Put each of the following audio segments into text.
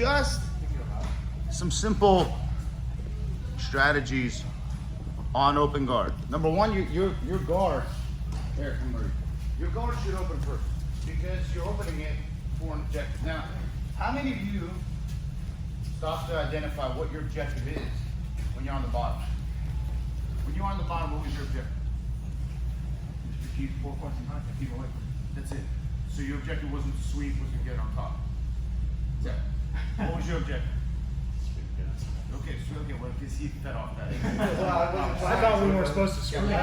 just some simple strategies on open guard. Number one, your guard, Eric and Marie, your guard should open first because you're opening it for an objective. Now, how many of you stop to identify what your objective is when you're on the bottom? When you're on the bottom, what was your objective? Just to keep 4 points in contact, keep away. That's it. So your objective wasn't to sweep, was to get on top. Yeah. What was your objective? Okay, so okay, well, because he fed off that. I thought we weren't supposed to screw. The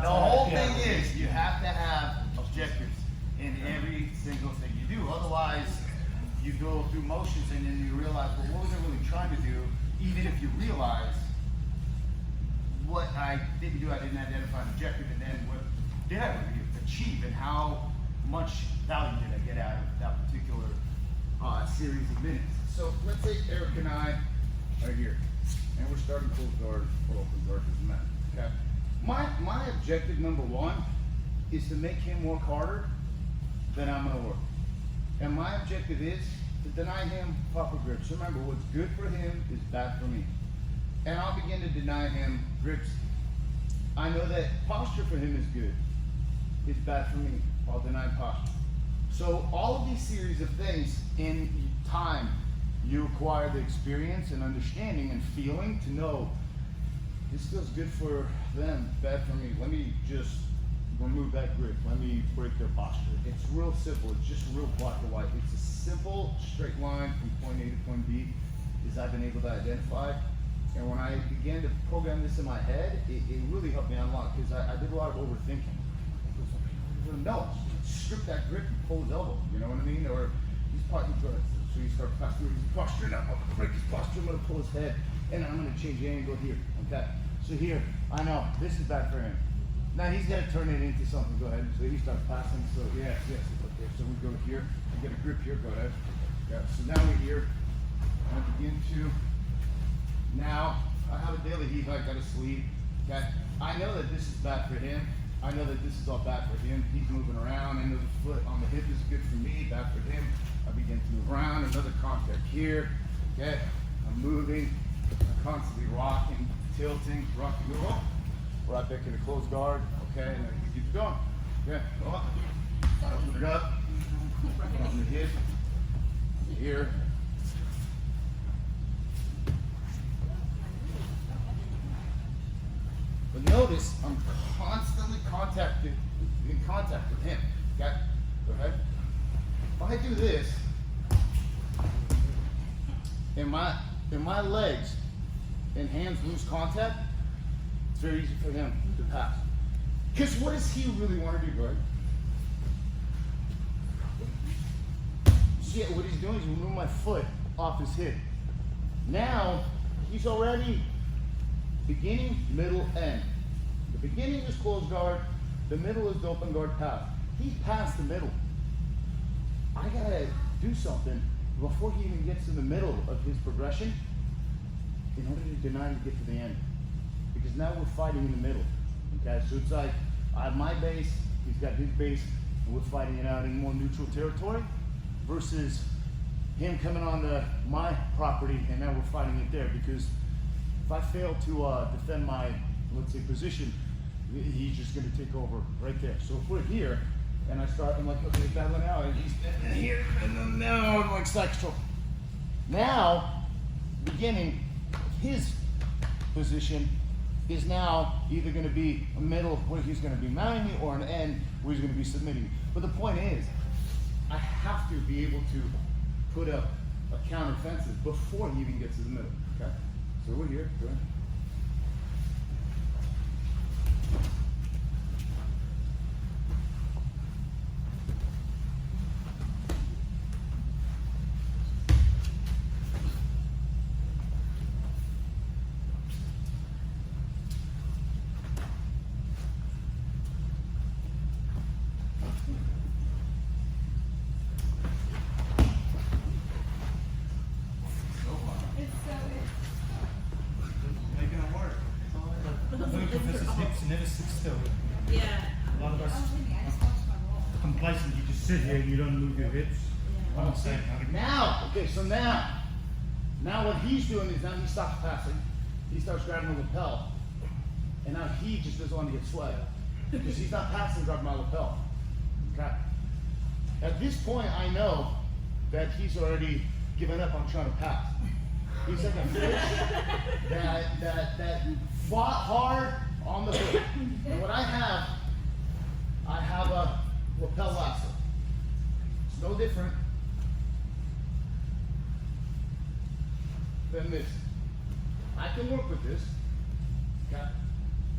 whole thing is you have to have objectives in every single thing you do. Otherwise, you go through motions and then you realize, well, what was I really trying to do? Even if you realize what I didn't do, I didn't identify an objective, and then what did I really achieve, and how much value did I get out of that particular series of minutes. So let's say Eric and I are here, and we're starting close guard or open guard, doesn't matter. Okay. My objective number one is to make him work harder than I'm gonna work. And my objective is to deny him proper grips. So remember, what's good for him is bad for me. And I'll begin to deny him grips. I know that posture for him is good. It's bad for me. I'll deny posture. So all of these series of things in time, you acquire the experience and understanding and feeling to know this feels good for them, bad for me. Let me just remove that grip. Let me break their posture. It's real simple. It's just real black and white. It's a simple straight line from point A to point B, as I've been able to identify. And when I began to program this in my head, it really helped me unlock, because I did a lot of overthinking. No, strip that grip and pull his elbow. You know what I mean? Or he's posturing. So you start posturing up. I'm gonna break his posture. I'm gonna pull his head, and I'm gonna change the angle here. Okay. So here, I know this is bad for him. Now he's gonna turn it into something. Go ahead. So he starts passing. So yes. Okay. So we go here. We get a grip here. Go ahead. Yeah. So now we're here. I begin to. Now I have a daily heave. I got a sleeve. Okay. I know that this is bad for him. I know that this is all bad for him. He's moving around. I know the foot on the hip is good for me, bad for him. I begin to move around. Another contact here. Okay. I'm moving. I'm constantly rocking, tilting, rocking. Oh, right back in the closed guard. Okay. And then we keep going. Okay. Oh. Open it up. On the hip. Here. But notice I'm constantly in contact with him. Okay? Go ahead. If I do this, and my legs and hands lose contact, it's very easy for him to pass. Because what does he really want to do, Greg? See, what he's doing is removing my foot off his hip. Now, he's already beginning, middle, end. The beginning is closed guard, the middle is the open guard path. He's past the middle. I gotta do something before he even gets in the middle of his progression in order to deny him to get to the end. Because now we're fighting in the middle. Okay, so it's like I have my base, he's got his base, and we're fighting it out in more neutral territory versus him coming onto my property and now we're fighting it there. Because if I fail to defend my, let's say, position, he's just going to take over right there. So if we're here, and I start, I'm like, okay, battling out, and he's here, and then now I'm like side control. Now, beginning, his position is now either going to be a middle where he's going to be mounting me, or an end where he's going to be submitting me. But the point is, I have to be able to put up a counteroffensive before he even gets to the middle. Okay? So we're here. Go ahead. Never sit still. Yeah. A lot of us complacent. You just sit here and you don't move your hips. I'm saying, Now, okay, so now what he's doing is now he stops passing. He starts grabbing the lapel. And now he just doesn't want to get sway. Because he's not passing, grabbing my lapel. Okay? At this point, I know that he's already given up on trying to pass. He's like a fish that fought hard on the hook. And what I have a lapel lasso. It's no different than this. I can work with this. Okay?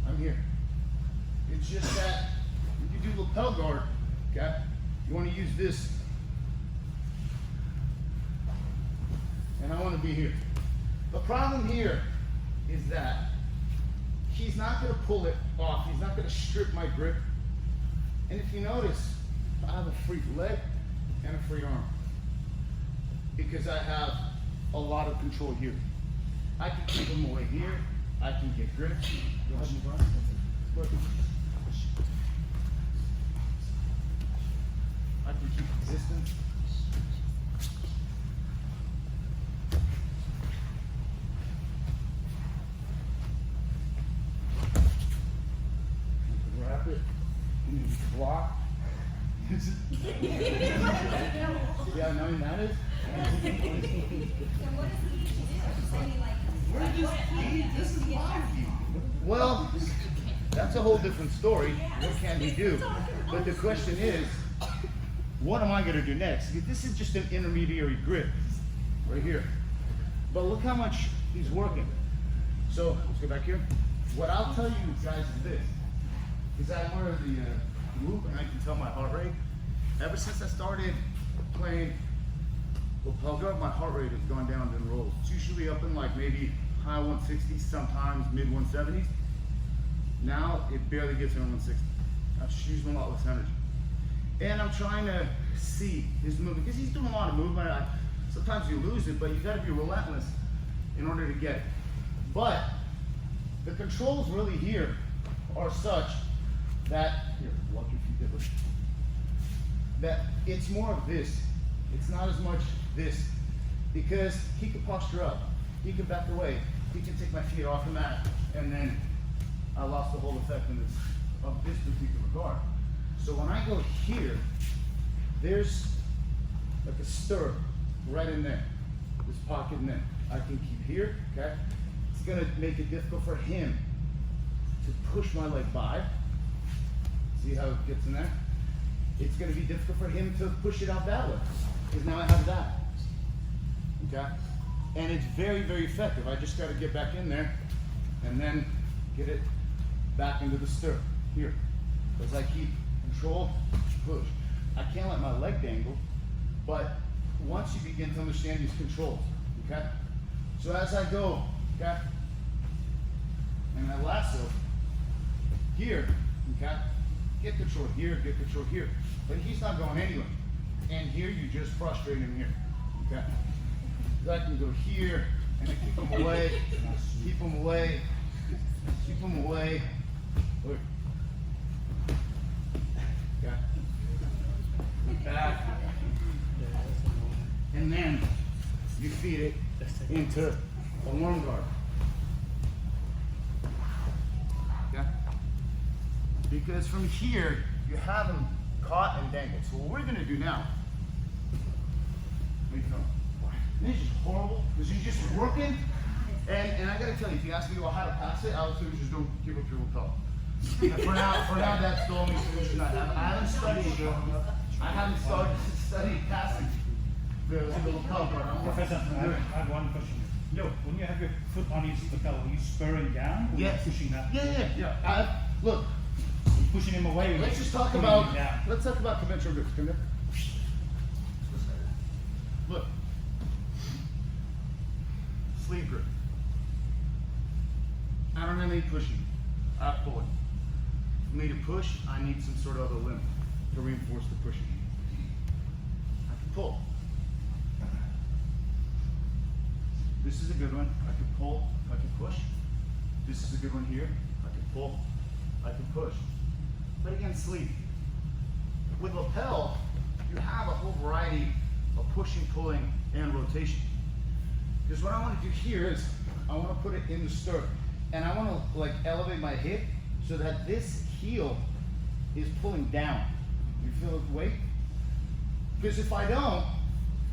I'm here. It's just that if you do lapel guard, okay, you want to use this. And I want to be here. The problem here is that he's not going to pull it off. He's not going to strip my grip. And if you notice, I have a free leg and a free arm. Because I have a lot of control here. I can keep him away here. I can get grip. I can keep distance. Wrap it. And you block. Yeah, I know that is. Well, that's a whole different story. What can he do? But the question is, what am I going to do next? This is just an intermediary grip right here. But look how much he's working. So let's go back here. What I'll tell you guys is this: is I wear the loop and I can tell my heart rate. Ever since I started playing lapel guard, my heart rate has gone down in rolls. It's usually up in like maybe high 160s, sometimes mid 170s. Now it barely gets in 160. I'm just using a lot less energy. And I'm trying to see his movement, because he's doing a lot of movement. Sometimes you lose it, but you gotta be relentless in order to get it. But the controls really here are such that, here, lucky if you did it, that it's more of this. It's not as much this, because he can posture up, he can back away, he can take my feet off the mat, and then I lost the whole effect of this particular guard. So when I go here, there's like a stirrup right in there, this pocket in there. I can keep here, okay? It's gonna make it difficult for him to push my leg by. See how it gets in there? It's gonna be difficult for him to push it out that way, because now I have that, okay? And it's very, very effective. I just gotta get back in there and then get it back into the stirrup, here. As I keep control, push. I can't let my leg dangle, but once you begin to understand these controls, okay? So as I go, okay, and I lasso here, okay, get control here, get control here. But he's not going anywhere. And here you just frustrate him here, okay? I can go here, and I keep him away, keep him away, keep him away. Look. Okay. Back. And then you feed it into a warm guard. Okay? Because from here, you have him caught and dangled. So what we're gonna do now, this is horrible, because you're just working, and I gotta tell you, if you ask me how to pass it, I would say just don't give up your lapel. For now, that's the only solution I have. I haven't studied passing the lapel guard. Professor, I have one question. Yo, when you have your foot on his lapel, are you spurring down or Yes. pushing that? Yeah. Look, Pushing him away. let's just talk pulling about him down. conventional grips. Come here. Look. Sleeve grip. I don't have any pushing. I have pulling. For me to push, I need some sort of other limb to reinforce the pushing. I can pull. This is a good one. I can pull. I can push. This is a good one here. I can pull. I can push. But again, sleeve. With lapel, you have a whole variety of pushing, pulling, and rotation. Because what I want to do here is I want to put it in the stirrup, and I want to like elevate my hip so that this heel is pulling down. You feel the weight? Because if I don't,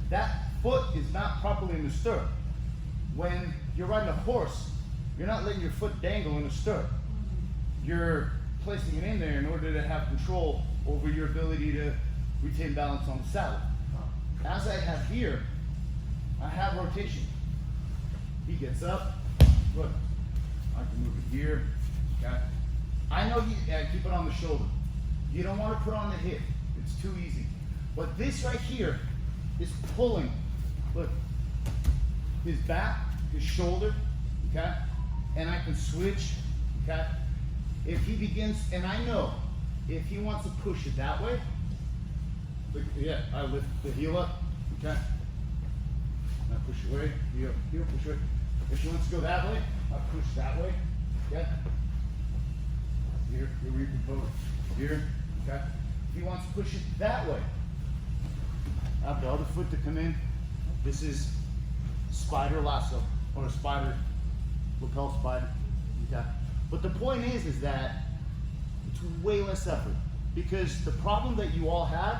that foot is not properly in the stirrup. When you're riding a horse, you're not letting your foot dangle in the stirrup. You're placing it in there in order to have control over your ability to retain balance on the saddle. As I have here, I have rotation. He gets up, look, I can move it here, okay? I know keep it on the shoulder. You don't want to put on the hip, it's too easy. But this right here is pulling, look, his back, his shoulder, okay? And I can switch, okay? If he begins, and I know, if he wants to push it that way, look, yeah, I lift the heel up, okay? And I push away, heel, push away. If he wants to go that way, I push that way, okay? Here, recompose, here, okay? If he wants to push it that way, I have the other foot to come in. This is spider lasso, or a spider, lapel spider, okay? But the point is that it's way less effort, because the problem that you all had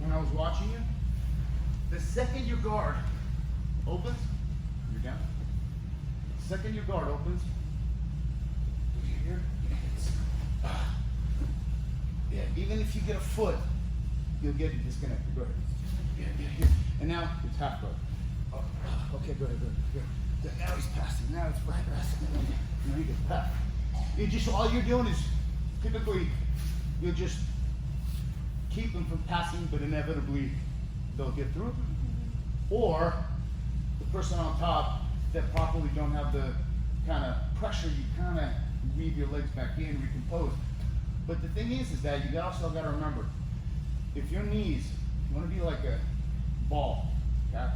when I was watching you, the second your guard opens, you're down. The second your guard opens, here, yeah, even if you get a foot, you'll get disconnected. Go ahead. Yeah. And now it's half guard. Oh, okay, go ahead. Now he's passing. Now it's right passing. Now he gets passed. You just, all you're doing is typically you'll just keep them from passing, but inevitably they'll get through. Or the person on top that properly don't have the kind of pressure, you kind of weave your legs back in, recompose. But the thing is that you also got to remember, if your knees, you want to be like a ball, okay?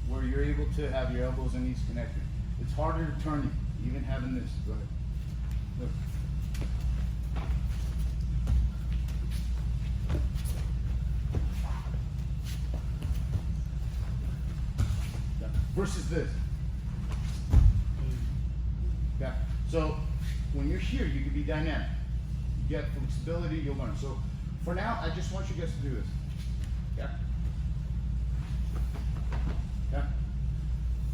Where you're able to have your elbows and knees connected. It's harder to turn you, even having this. Go ahead. Look. Okay. Versus this. Okay. So when you're here, you can be dynamic. You get flexibility, you'll learn. So for now, I just want you guys to do this. Okay? Okay?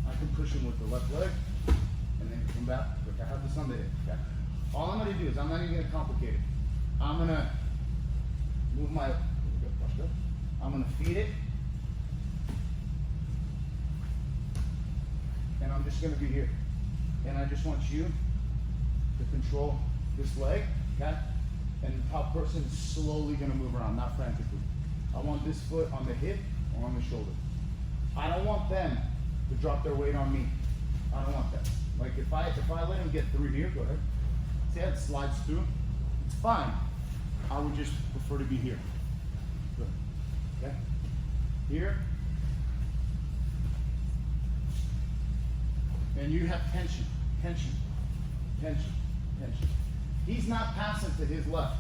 I can push him with the left leg, and then come back. Look, I have this on the hip. Okay? All I'm going to do is I'm not even going to complicate it. I'm going to move my, I'm going to feed it, and I'm just going to be here. And I just want you to control this leg, okay? And the top person is slowly going to move around, not frantically. I want this foot on the hip or on the shoulder. I don't want them to drop their weight on me. I don't want that. Like if I let him get through here, go ahead. See how it slides through? It's fine. I would just prefer to be here. Good. Okay? Here. And you have tension, tension, tension, tension. He's not passing to his left.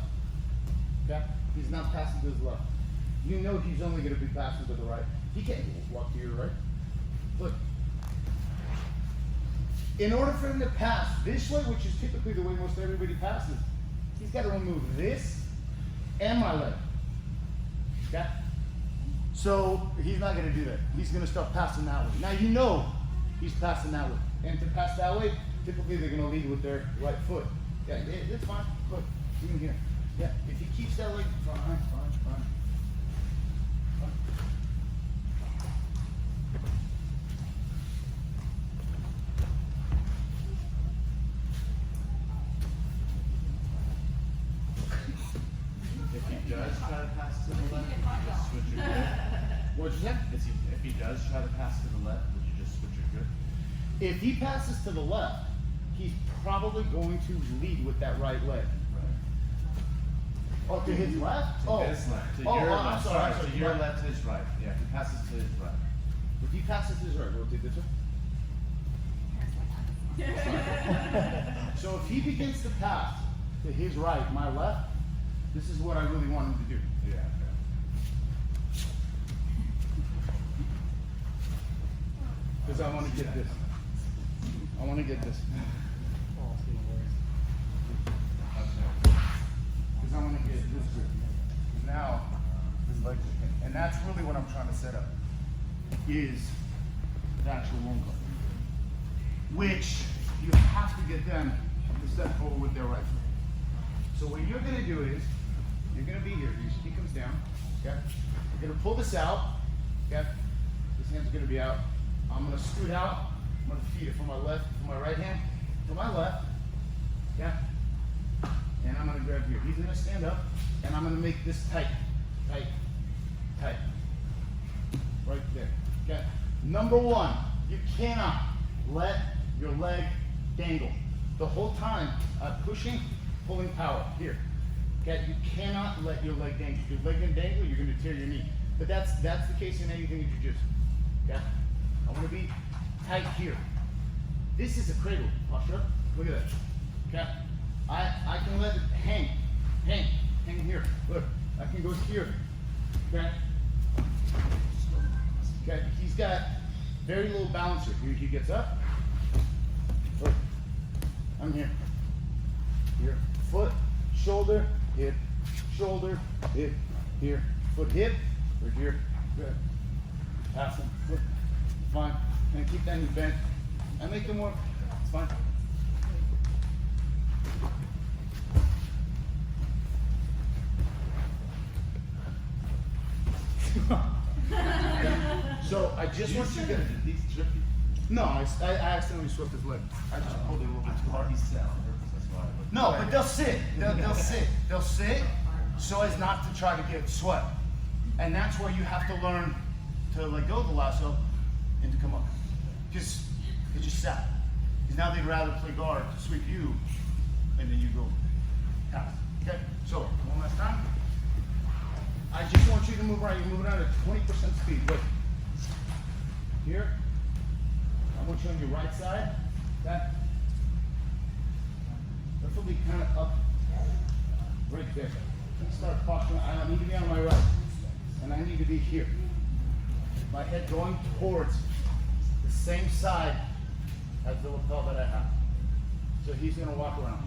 Okay? He's not passing to his left. You know he's only going to be passing to the right. He can't walk to your right. Look. In order for him to pass this way, which is typically the way most everybody passes, he's got to remove this and my leg. Okay? So he's not going to do that. He's going to start passing that way. Now you know he's passing that way. And to pass that way, typically they're going to lead with their right foot. Yeah, it's fine. Look, even here. Yeah, if he keeps that leg, fine. If he does try to pass to the left, would you just switch your grip? What'd you say? If he does try to pass to the left, would you just switch your grip? If he passes to the left, he's probably going to lead with that right leg. Oh, to his left? To his left. To your left. I'm sorry. To your left, his right. Yeah, if he passes to his right. If he passes to his right, rotate this way. So if he begins to pass to his right, my left, this is what I really want him to do. Yeah. because I want to get this. I want to get this. Because I want to get this grip. Now, his legs are pinned. And that's really what I'm trying to set up, is the actual long guard. Which you have to get them to step forward with their right foot. So what you're going to do is, you're going to be here. He comes down. Okay? You're going to pull this out. Okay? This hand's going to be out. I'm going to scoot out. I'm going to feed it from my left, from my right hand to my left. Yeah? And I'm going to grab here. He's going to stand up, and I'm going to make this tight. Tight. Tight. Right there. Okay? Number one, you cannot let your leg dangle. The whole time, pushing, pulling power. Here. Okay? You cannot let your leg dangle. If your leg can dangle, you're going to tear your knee. But that's the case in anything in jiu-jitsu. Okay? I want to be tight here. This is a cradle posture. Look at that. Okay? I can let it hang here. Look, I can go here. Okay? Okay, he's got very little balance here. He gets up. Look, I'm here. Here, foot, shoulder, hip, here, foot, hip, we're here. Good. Pass him. Look. Fine. And keep that knee bent. And make them work. It's fine. So I just want you to. No, I accidentally swept his leg. I just pulled it a little bit too hard. No, but they'll sit. They'll sit. They'll sit so as not to try to get swept. And that's where you have to learn to let go of the lasso and to come up. Because they just sat. Because now they'd rather play guard to sweep you, and then you go pass. Okay? So, one last time. I just want you to move around. You move around at 20% speed. Look. Here. I want you on your right side. Okay? This will be kind of up right there. Start posturing. I need to be on my right. And I need to be here. My head going towards the same side as the lapel that I have. So he's going to walk around.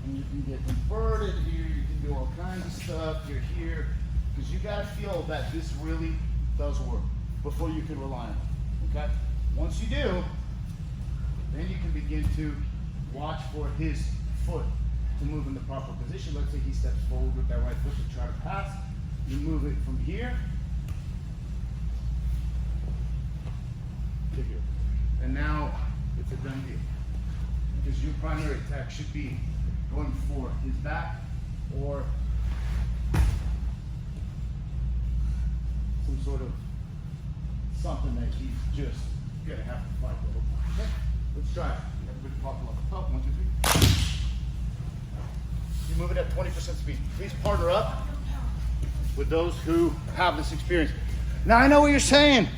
And you can get inverted here, you can do all kinds of stuff. You're here. Because you got to feel that this really does work before you can rely on it. Okay? Once you do, then you can begin to watch for his foot to move in the proper position. Let's say he steps forward with that right foot to try to pass. You move it from here to here. And now it's a done deal. Because your primary attack should be going for his back or some sort of something that he's just gonna have to fight with. Okay? Let's try it. Everybody pop it up. 1, 2, 3. You move it at 20% speed. Please partner up with those who have this experience. Now I know what you're saying.